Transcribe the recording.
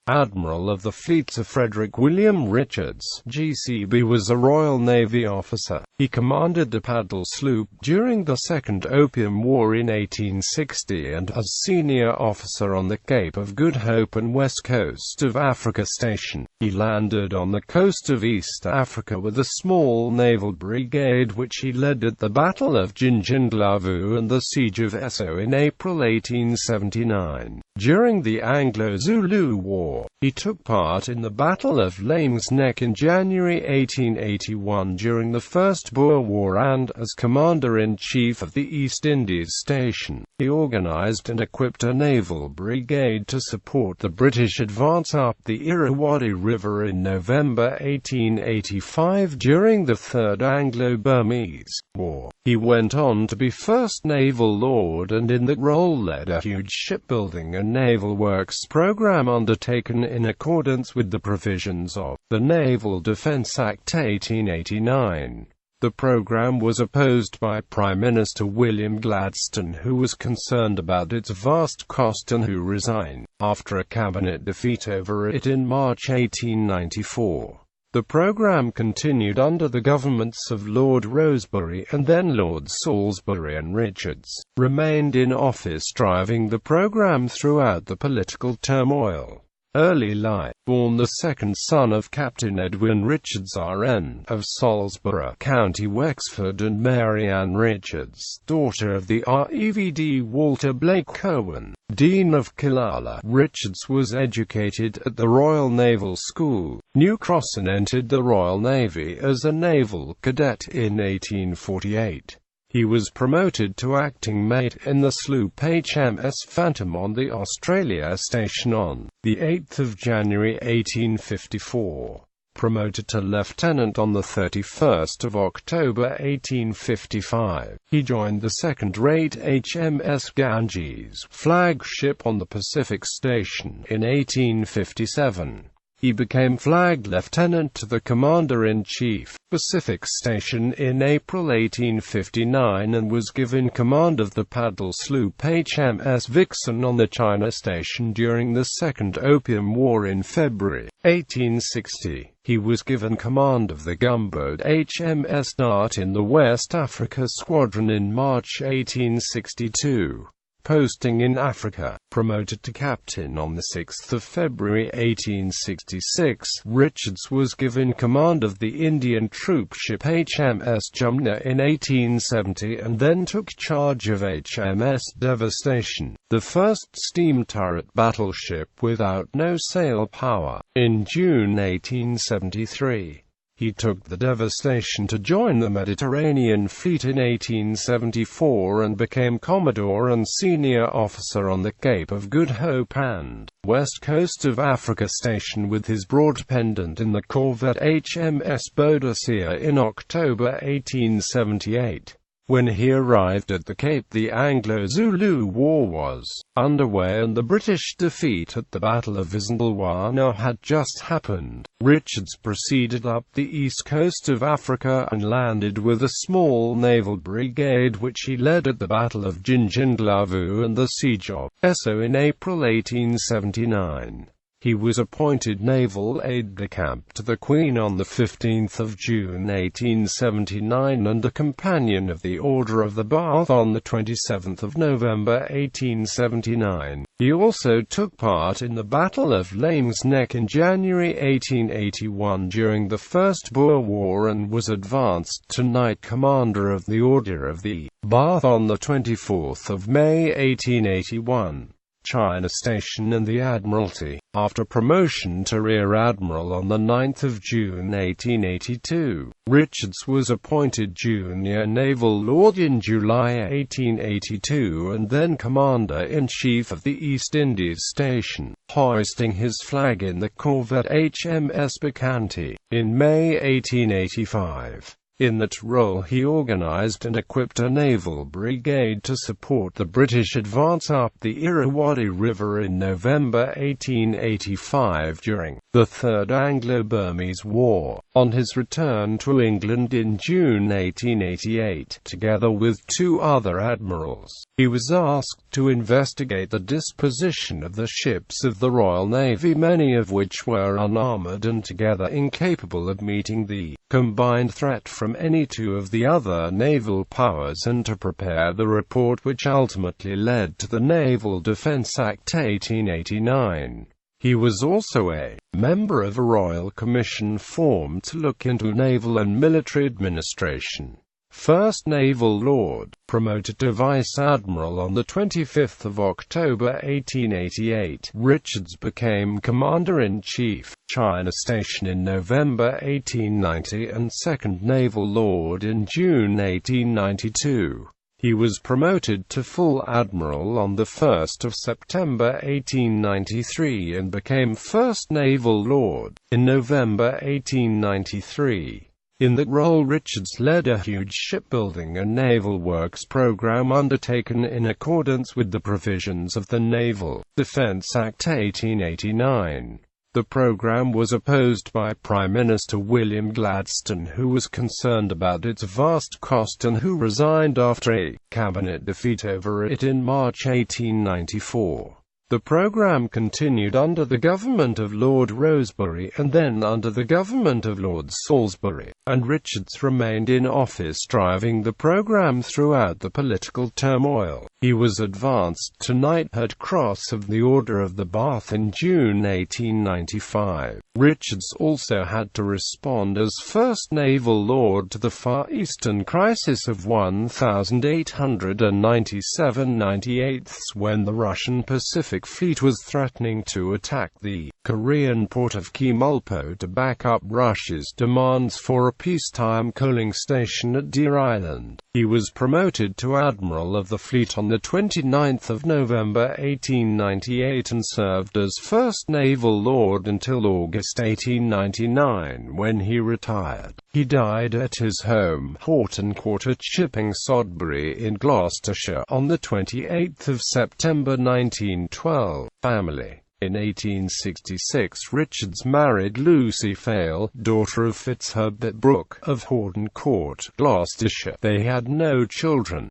Admiral of the fleets of Frederick William Richards, GCB, was a Royal Navy officer. He commanded the paddle-sloop during the Second Opium War in 1860 and as senior officer on the Cape of Good Hope and west coast of Africa station. He landed on the coast of East Africa with a small naval brigade which he led at the Battle of Gingindlovu and the Siege of Eshowe in April 1879. During the Anglo-Zulu War, he took part in the Battle of Laing's Neck in January 1881 during the First Boer War, and as Commander-in-Chief of the East Indies Station, he organized and equipped a naval brigade to support the British advance up the Irrawaddy River in November 1885 during the Third Anglo-Burmese War. He went on to be First Naval Lord and in that role led a huge shipbuilding and naval works program undertaken in accordance with the provisions of the Naval Defence Act 1889. The program was opposed by Prime Minister William Gladstone, who was concerned about its vast cost and who resigned after a cabinet defeat over it in March 1894. The program continued under the governments of Lord Rosebery and then Lord Salisbury, and Richards remained in office driving the program throughout the political turmoil. Early life. Born the second son of Captain Edwin Richards RN of Salisbury, County Wexford, and Mary Ann Richards, daughter of the Rev. Walter Blake Cowan, Dean of Killala. Richards was educated at the Royal Naval School, New Cross, and entered the Royal Navy as a naval cadet in 1848. He was promoted to acting mate in the sloop HMS Phantom on the Australia station on the 8th of January 1854. Promoted to lieutenant on the 31st of October 1855. He joined the second-rate HMS Ganges flagship on the Pacific station in 1857. He became flag lieutenant to the Commander-in-Chief, Pacific Station in April 1859 and was given command of the paddle-sloop HMS Vixen on the China Station during the Second Opium War in February 1860. He was given command of the gunboat HMS Dart in the West Africa Squadron in March 1862. Posting in Africa. Promoted to captain on 6 February 1866, Richards was given command of the Indian troopship HMS Jumna in 1870 and then took charge of HMS Devastation, the first steam turret battleship without no sail power, in June 1873. He took the Devastation to join the Mediterranean Fleet in 1874 and became Commodore and senior officer on the Cape of Good Hope and west coast of Africa station with his broad pendant in the corvette HMS Boadicea in October 1878. When he arrived at the Cape, the Anglo-Zulu War was underway and the British defeat at the Battle of Gingindlovu had just happened. Richards proceeded up the east coast of Africa and landed with a small naval brigade which he led at the Battle of Gingindlovu and the Siege of Eshowe in April 1879. He was appointed naval aide-de-camp to the Queen on 15 June 1879 and a Companion of the Order of the Bath on 27 November 1879. He also took part in the Battle of Laing's Neck in January 1881 during the First Boer War and was advanced to Knight Commander of the Order of the Bath on 24 May 1881. China Station and the Admiralty. After promotion to Rear Admiral on 9 June 1882, Richards was appointed Junior Naval Lord in July 1882 and then Commander-in-Chief of the East Indies Station, hoisting his flag in the corvette HMS Bacchante in May 1885. In that role he organized and equipped a naval brigade to support the British advance up the Irrawaddy River in November 1885 during the Third Anglo-Burmese War. On his return to England in June 1888, together with 2 other admirals, he was asked to investigate the disposition of the ships of the Royal Navy, many of which were unarmoured and together incapable of meeting the combined threat from any 2 of the other naval powers, and to prepare the report which ultimately led to the Naval Defence Act 1889. He was also a member of a royal commission formed to look into naval and military administration. First Naval Lord, promoted to Vice Admiral on 25 October 1888, Richards became Commander-in-Chief, China Station in November 1890 and Second Naval Lord in June 1892. He was promoted to Full Admiral on 1 September 1893 and became First Naval Lord in November 1893. In that role, Richards led a huge shipbuilding and naval works program undertaken in accordance with the provisions of the Naval Defence Act 1889. The program was opposed by Prime Minister William Gladstone, who was concerned about its vast cost and who resigned after a cabinet defeat over it in March 1894. The program continued under the government of Lord Rosebery and then under the government of Lord Salisbury, and Richards remained in office driving the program throughout the political turmoil. He was advanced to Knighthood Cross of the Order of the Bath in June 1895. Richards also had to respond as First Naval Lord to the Far Eastern crisis of 1897-98 when the Russian Pacific Fleet was threatening to attack the Korean port of Kimulpo to back up Russia's demands for a peacetime coaling station at Deer Island. He was promoted to Admiral of the Fleet on 29 November 1898 and served as First Naval Lord until August 1899, when he retired. He died at his home, Horton Court at Chipping Sodbury in Gloucestershire, on 28 September 1912. Family. In 1866, Richards married Lucy Fale, daughter of Fitzherbert Brooke, of Horton Court, Gloucestershire. They had no children.